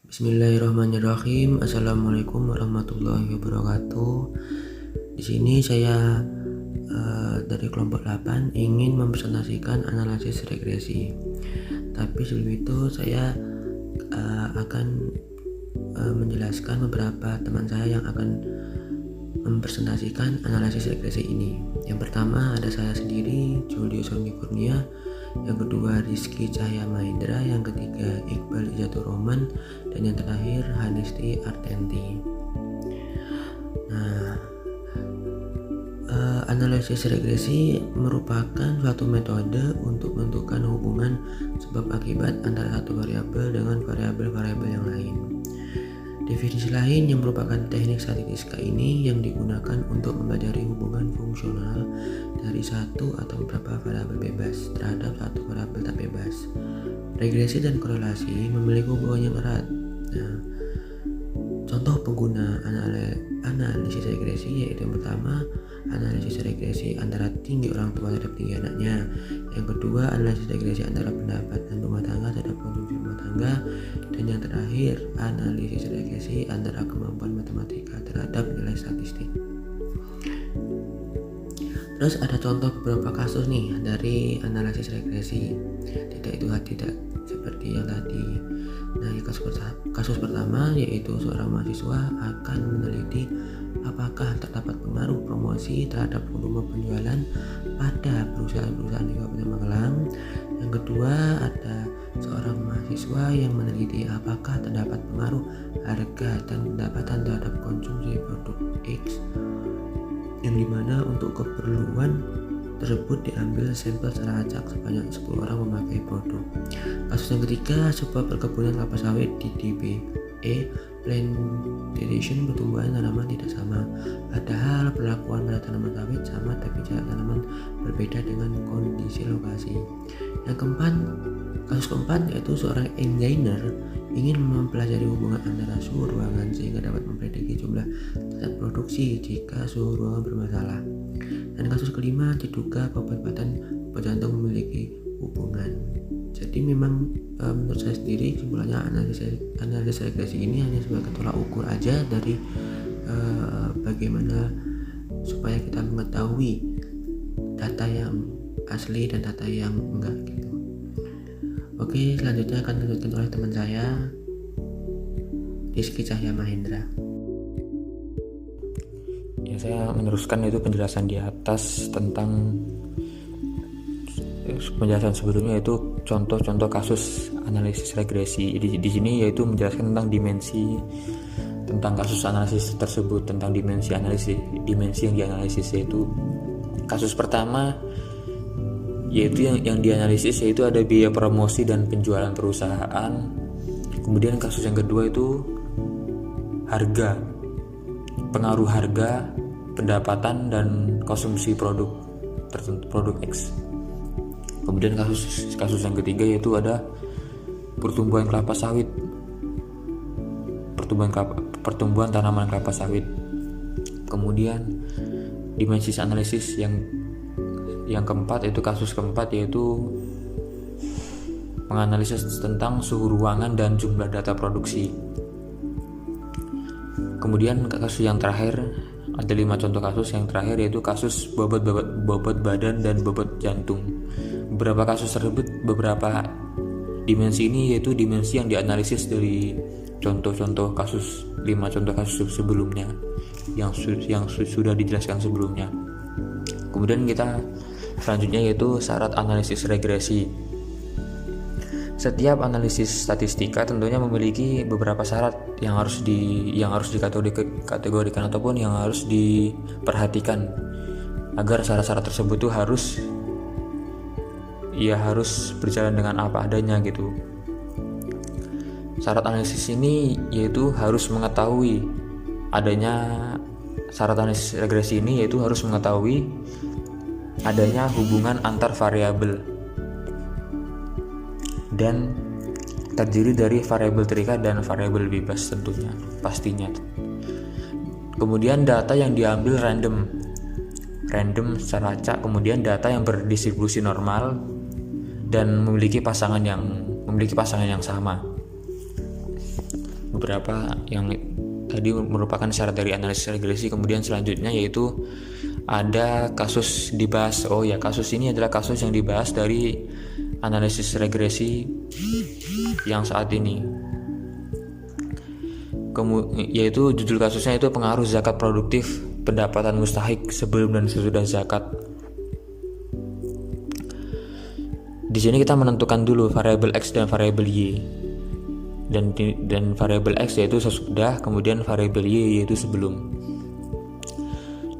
Bismillahirrahmanirrahim. Assalamualaikum warahmatullahi wabarakatuh. Di sini saya dari kelompok 8 ingin mempresentasikan analisis regresi. Tapi sebelum itu saya akan menjelaskan beberapa teman saya yang akan mempresentasikan analisis regresi ini. Yang pertama ada saya sendiri, Julius Sony Kurnia. Yang kedua Rizky Cahya Mahendra, yang ketiga Iqbal Izatur Roman, dan yang terakhir Hanisti Artenti. Nah, analisis regresi merupakan suatu metode untuk menentukan hubungan sebab akibat antara satu variabel dengan variabel-variabel yang lain. Definisi lain yang merupakan teknik statistika ini yang digunakan untuk mempelajari hubungan fungsional dari satu atau beberapa variabel bebas terhadap satu variabel tak bebas. Regresi dan korelasi memiliki hubungan yang erat. Nah, contoh pengguna analisis regresi yaitu yang pertama, analisis regresi antara tinggi orang tua terhadap tinggi anaknya. Yang kedua, analisis regresi antara pendapatan rumah tangga terhadap konsumsi rumah tangga. Dan yang terakhir, analisis regresi antara kemampuan matematika terhadap nilai statistik. Terus ada contoh beberapa kasus nih dari analisis regresi. Tidak seperti yang tadi. Nah, kasus pertama yaitu seorang mahasiswa akan meneliti apakah terdapat pengaruh promosi terhadap volume penjualan pada perusahaan-perusahaan di Kabupaten Magelang. Yang kedua, ada seorang mahasiswa yang meneliti apakah terdapat pengaruh harga dan pendapatan terhadap konsumsi produk X, yang dimana untuk keperluan tersebut diambil sampel secara acak sebanyak 10 orang memakai produk. Kasus yang ketiga, sebuah perkebunan kelapa sawit di DBE plantation pertumbuhan tanaman tidak sama, padahal perlakuan pada tanaman sawit sama tapi jarak tanaman berbeda dengan kondisi lokasi. Kasus keempat yaitu seorang engineer ingin mempelajari hubungan antara suhu ruangan sehingga dapat memprediksi jumlah zat produksi jika suhu ruangan bermasalah. Dan kasus kelima, diduga bobot badan jantung memiliki hubungan. Jadi memang menurut saya sendiri kesimpulannya analisis regresi ini hanya sebagai tolak ukur aja dari bagaimana supaya kita mengetahui data yang asli dan data yang enggak gitu. Oke, selanjutnya akan dilanjutkan oleh teman saya, Rizky Cahya Mahendra. Ya, saya meneruskan itu penjelasan di atas tentang penjelasan sebelumnya, yaitu contoh-contoh kasus analisis regresi. Di sini yaitu menjelaskan tentang dimensi tentang kasus analisis tersebut, tentang dimensi yang dianalisis, yaitu kasus pertama yaitu yang dianalisis yaitu ada biaya promosi dan penjualan perusahaan. Kemudian kasus yang kedua itu harga, pengaruh harga, pendapatan dan konsumsi produk tertentu, produk X. Kemudian kasus yang ketiga yaitu ada pertumbuhan kelapa sawit, pertumbuhan tanaman kelapa sawit. Kemudian dimensi analisis yang keempat, yaitu kasus keempat, yaitu menganalisis tentang suhu ruangan dan jumlah data produksi. Kemudian kasus yang terakhir, ada 5 contoh kasus yang terakhir, yaitu kasus bobot badan dan bobot jantung. Beberapa kasus tersebut, beberapa dimensi ini yaitu dimensi yang dianalisis dari contoh-contoh kasus, 5 contoh kasus sebelumnya yang sudah dijelaskan sebelumnya. Kemudian kita selanjutnya yaitu syarat analisis regresi. Setiap analisis statistika tentunya memiliki beberapa syarat yang harus dikategorikan ataupun yang harus diperhatikan agar syarat-syarat tersebut itu harus berjalan dengan apa adanya gitu. Syarat analisis ini yaitu harus mengetahui syarat analisis regresi ini yaitu harus mengetahui adanya hubungan antar variabel dan terdiri dari variabel terikat dan variabel bebas tentunya, pastinya. Kemudian data yang diambil random secara acak, kemudian data yang berdistribusi normal dan memiliki pasangan yang sama. beberapa yang tadi merupakan syarat dari analisis regresi. Kemudian selanjutnya yaitu ada kasus dibahas. Oh ya, kasus ini adalah kasus yang dibahas dari analisis regresi yang saat ini. Yaitu judul kasusnya itu pengaruh zakat produktif pendapatan mustahik sebelum dan sesudah zakat. Di sini kita menentukan dulu variabel X dan variabel Y. Dan variabel X yaitu sesudah, kemudian variabel Y yaitu sebelum.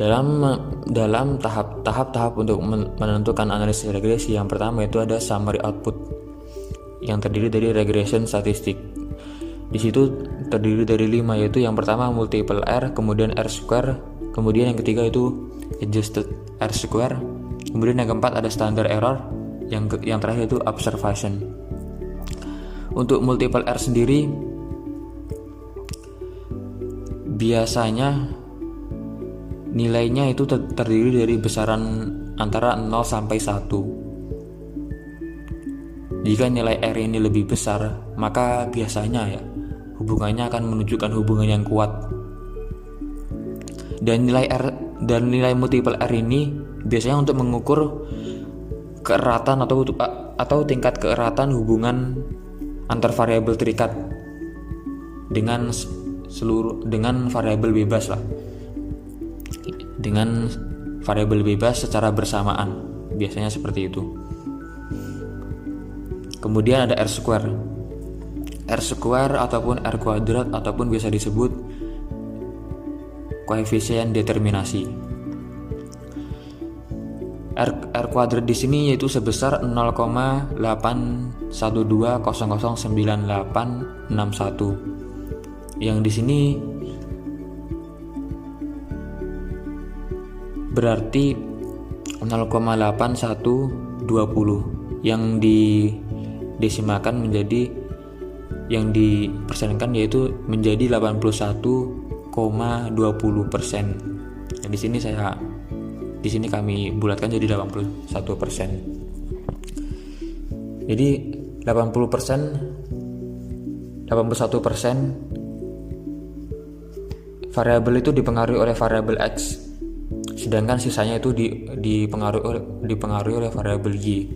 Dalam tahap-tahap untuk menentukan analisis regresi, yang pertama itu ada summary output yang terdiri dari regression statistik. Di situ terdiri dari 5, yaitu yang pertama multiple R, kemudian R square, kemudian yang ketiga itu adjusted R square, kemudian yang keempat ada standard error, yang terakhir itu observation. Untuk multiple R sendiri biasanya nilainya itu terdiri dari besaran antara 0 sampai 1. Jika nilai R ini lebih besar, maka biasanya ya hubungannya akan menunjukkan hubungan yang kuat. Dan nilai multiple R ini biasanya untuk mengukur keeratan atau tingkat keeratan hubungan antar variabel terikat dengan variabel bebas lah. Dengan variabel bebas secara bersamaan, biasanya seperti itu. Kemudian ada R square. R square ataupun R kuadrat ataupun biasa disebut koefisien determinasi. R kuadrat di sini yaitu sebesar 0,8120009861. Yang di sini berarti 0,8120 yang didesimalkan menjadi, yang dipersenkan yaitu menjadi 81,20%. Dan di sini kami bulatkan jadi 81%. Jadi 81% variabel itu dipengaruhi oleh variabel X, sedangkan sisanya itu dipengaruhi oleh variabel Y.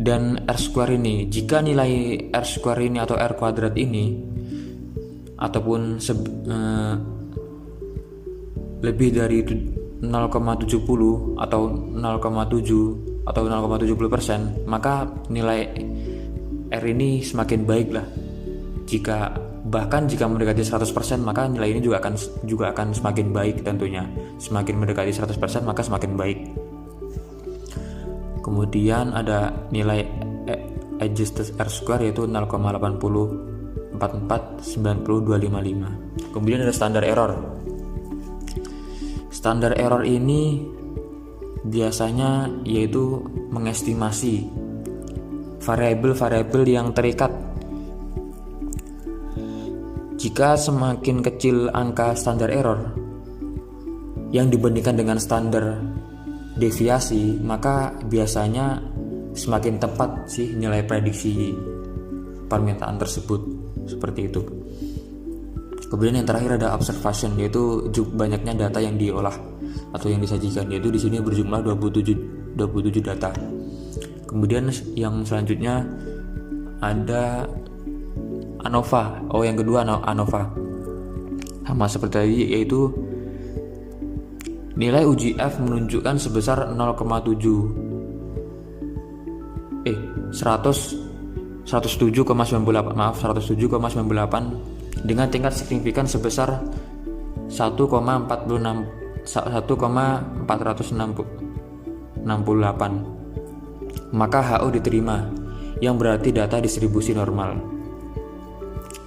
Dan R square ini, jika nilai R square ini atau R kuadrat ini ataupun lebih dari 0,70 atau 0,7 atau 0,70%, maka nilai R ini semakin baik lah. Bahkan jika mendekati 100%, maka nilai ini juga akan semakin baik tentunya. Semakin mendekati 100% maka semakin baik. Kemudian ada nilai adjusted R square yaitu 0,804490255. Kemudian ada standard error. Standard error ini biasanya yaitu mengestimasi variabel-variabel yang terikat. Jika semakin kecil angka standar error yang dibandingkan dengan standar deviasi, maka biasanya semakin tepat sih nilai prediksi permintaan tersebut, seperti itu. Kemudian yang terakhir ada observation, yaitu banyaknya data yang diolah atau yang disajikan, yaitu di sini berjumlah 27 data. Kemudian yang selanjutnya ada ANOVA. Yang kedua ANOVA. Sama seperti tadi, yaitu nilai uji F menunjukkan sebesar 107,98 dengan tingkat signifikan sebesar 1,468, maka HO diterima, yang berarti data distribusi normal.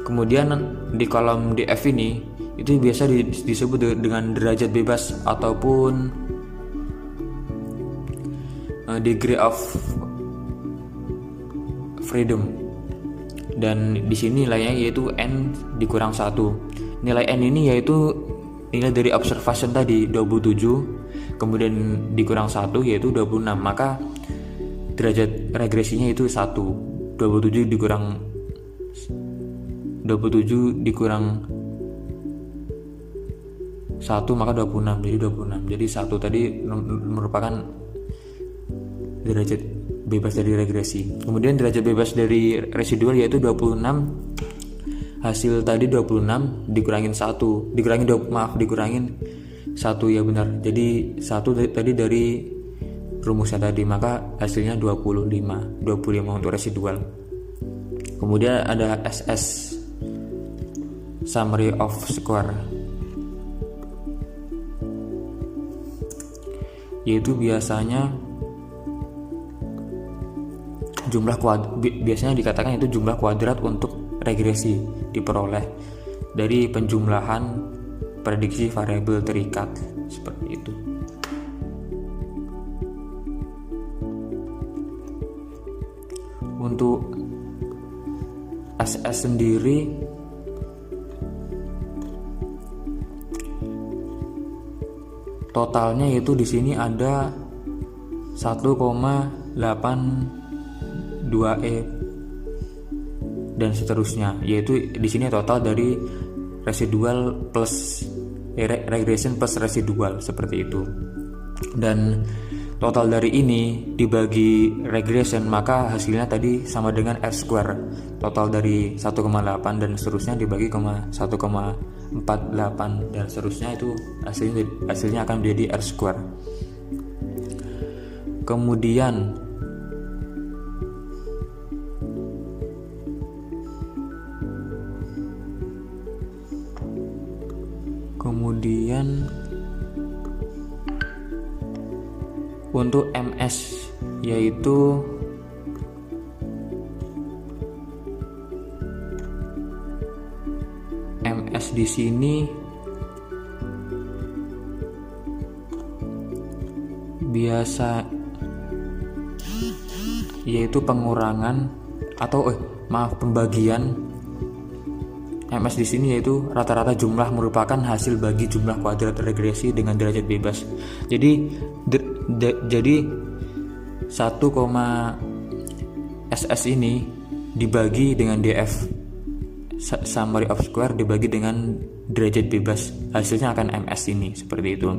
Kemudian di kolom DF ini itu biasa disebut dengan derajat bebas ataupun degree of freedom, dan di sini nilainya yaitu N dikurang 1. Nilai N ini yaitu nilai dari observation tadi 27, kemudian dikurang 1 yaitu 26, maka derajat regresinya itu 1. 27 dikurang 1 maka 26, jadi 26. Jadi 1 tadi merupakan derajat bebas dari regresi. Kemudian derajat bebas dari residual yaitu 26. Hasil tadi 26 dikurangin 1, dikurangin 1 ya benar. Jadi 1 tadi dari rumusnya tadi, maka hasilnya 25 untuk residual. Kemudian ada SS, summary of square, yaitu biasanya biasanya dikatakan itu jumlah kuadrat untuk regresi diperoleh dari penjumlahan prediksi variabel terikat seperti itu. Untuk SS sendiri totalnya yaitu di sini ada 1,82 dan seterusnya, yaitu di sini total dari residual plus regression plus residual seperti itu. Dan total dari ini dibagi regression, maka hasilnya tadi sama dengan R square. Total dari 1,8 dan seterusnya dibagi 1,48 dan seterusnya, itu hasilnya akan menjadi R square. Kemudian untuk MS yaitu MS di sini biasa yaitu pengurangan atau pembagian. MS di sini yaitu rata-rata jumlah merupakan hasil bagi jumlah kuadrat regresi dengan derajat bebas. Jadi 1, SS ini dibagi dengan DF, summary of square, dibagi dengan derajat bebas, hasilnya akan MS ini seperti itu.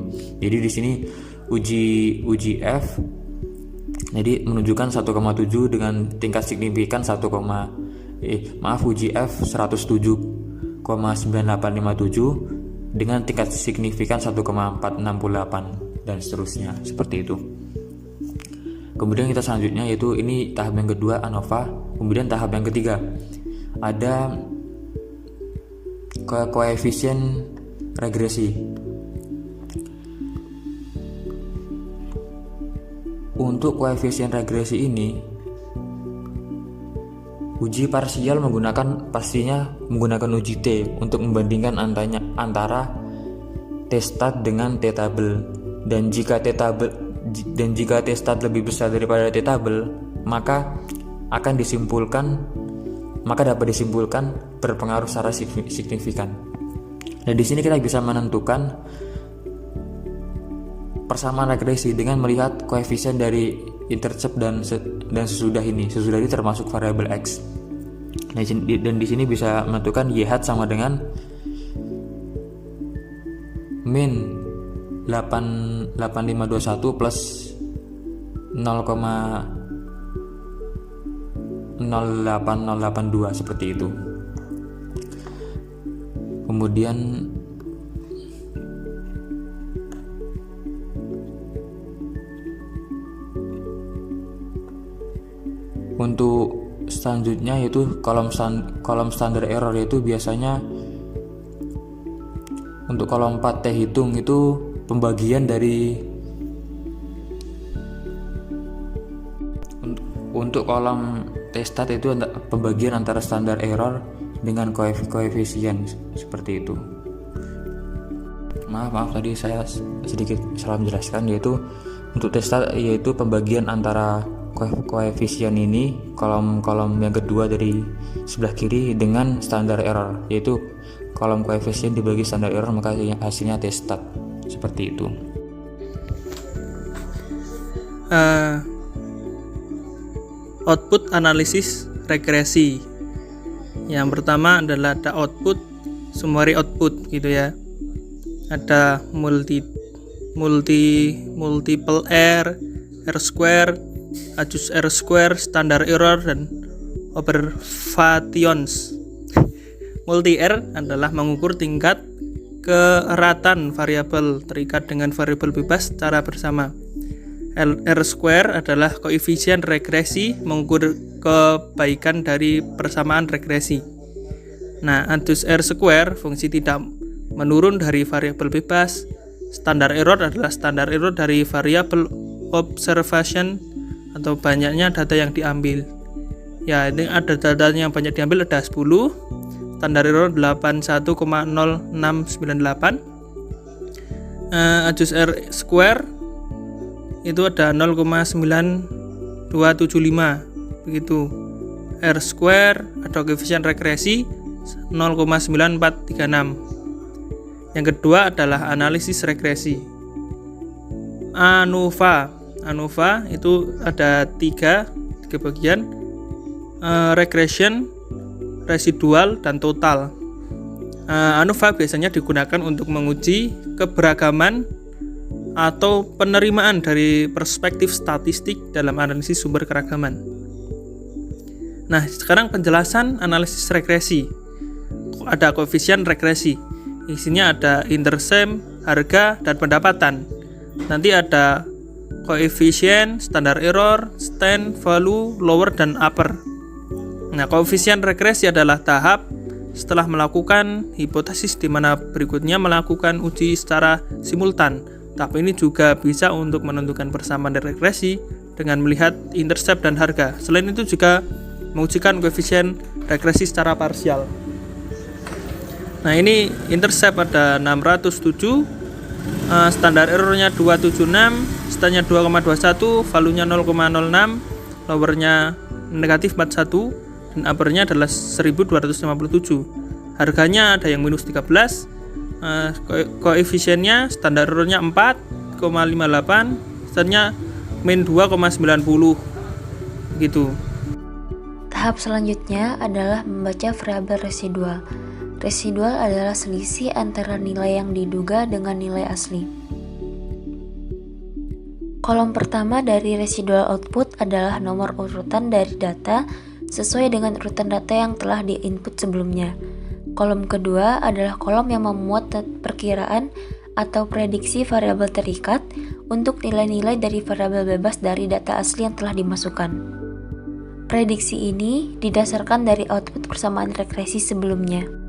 Jadi di sini uji F jadi menunjukkan 1,7 dengan tingkat signifikan uji F 107,9857 dengan tingkat signifikan 1,468 dan seterusnya seperti itu. Kemudian kita selanjutnya yaitu ini tahap yang kedua, ANOVA. Kemudian tahap yang ketiga ada koefisien regresi. Untuk koefisien regresi ini uji parsial menggunakan uji T untuk membandingkan antara T-stat dengan T-table, dan jika T-stat lebih besar daripada T-table maka dapat disimpulkan berpengaruh secara signifikan. Dan di sini kita bisa menentukan persamaan regresi dengan melihat koefisien dari intercept dan sesudah ini termasuk variabel X. Dan di sini bisa menentukan YH sama dengan min 8521 plus 0,08082 seperti itu. Kemudian untuk selanjutnya yaitu kolom standar error, yaitu biasanya untuk kolom 4T hitung itu pembagian dari untuk kolom T-stat itu pembagian antara standar error dengan koefisien seperti itu. Maaf tadi saya sedikit salah menjelaskan, yaitu untuk T-stat yaitu pembagian antara koefisien ini, kolom yang kedua dari sebelah kiri, dengan standar error, yaitu kolom koefisien dibagi standar error maka hasilnya T-stat seperti itu. Output analisis regresi. Yang pertama adalah ada output, summary output gitu ya. Ada multiple R square, adjust R square, standard error, dan observations. Multi R adalah mengukur tingkat keeratan variabel terikat dengan variabel bebas secara bersama. R square adalah koefisien regresi, mengukur kebaikan dari persamaan regresi. Nah, adjust R square fungsi tidak menurun dari variabel bebas. Standard error adalah standar error dari variabel observation atau banyaknya data yang diambil. Ya, ini ada datanya yang banyak diambil, ada 10. Standar error 81,0698. Adjust R square itu ada 0,9275 begitu. R square atau koefisien regresi 0,9436. Yang kedua adalah analisis regresi. ANOVA itu ada tiga bagian, regression, residual, dan total. ANOVA biasanya digunakan untuk menguji keberagaman atau penerimaan dari perspektif statistik dalam analisis sumber keragaman. Nah, sekarang penjelasan analisis regresi. Ada koefisien regresi. Isinya ada intercept, harga, dan pendapatan. Nanti ada koefisien, standar error, stand, value, lower, dan upper. Nah, koefisien regresi adalah tahap setelah melakukan hipotesis di mana berikutnya melakukan uji secara simultan. Tapi ini juga bisa untuk menentukan persamaan dari regresi dengan melihat intercept dan harga. Selain itu juga mengujikan koefisien regresi secara parsial. Nah, ini intercept ada 607, standar errornya 276, standnya 2,21, value-nya 0,06, lowernya negatif 41, dan uppernya adalah 1257. Harganya ada yang minus 13. Koefisiennya standar errornya 4,58, standnya min 2,90 gitu. Tahap selanjutnya adalah membaca variabel residual. Residual adalah selisih antara nilai yang diduga dengan nilai asli. Kolom pertama dari residual output adalah nomor urutan dari data sesuai dengan urutan data yang telah di-input sebelumnya. Kolom kedua adalah kolom yang memuat perkiraan atau prediksi variabel terikat untuk nilai-nilai dari variabel bebas dari data asli yang telah dimasukkan. Prediksi ini didasarkan dari output persamaan regresi sebelumnya.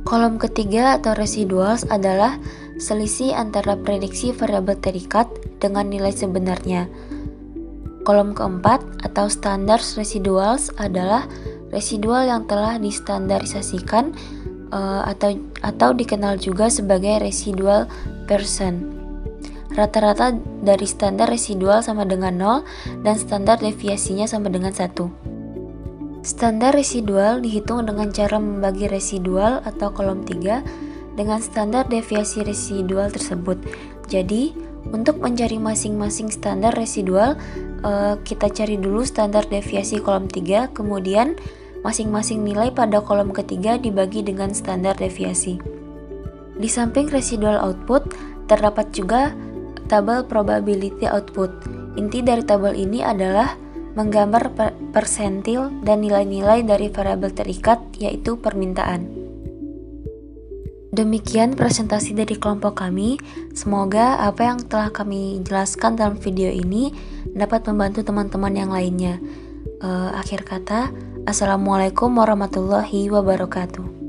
Kolom ketiga atau residuals adalah selisih antara prediksi variabel terikat dengan nilai sebenarnya. Kolom keempat atau standard residuals adalah residual yang telah distandarisasikan atau dikenal juga sebagai residual percent. Rata-rata dari standar residual sama dengan 0 dan standar deviasinya sama dengan 1. Standar residual dihitung dengan cara membagi residual atau kolom 3 dengan standar deviasi residual tersebut. Jadi, untuk mencari masing-masing standar residual, kita cari dulu standar deviasi kolom 3, kemudian masing-masing nilai pada kolom ketiga dibagi dengan standar deviasi. Di samping residual output, terdapat juga tabel probability output. Inti dari tabel ini adalah menggambar persentil dan nilai-nilai dari variabel terikat, yaitu permintaan. Demikian presentasi dari kelompok kami. Semoga apa yang telah kami jelaskan dalam video ini dapat membantu teman-teman yang lainnya. Akhir kata, Assalamualaikum warahmatullahi wabarakatuh.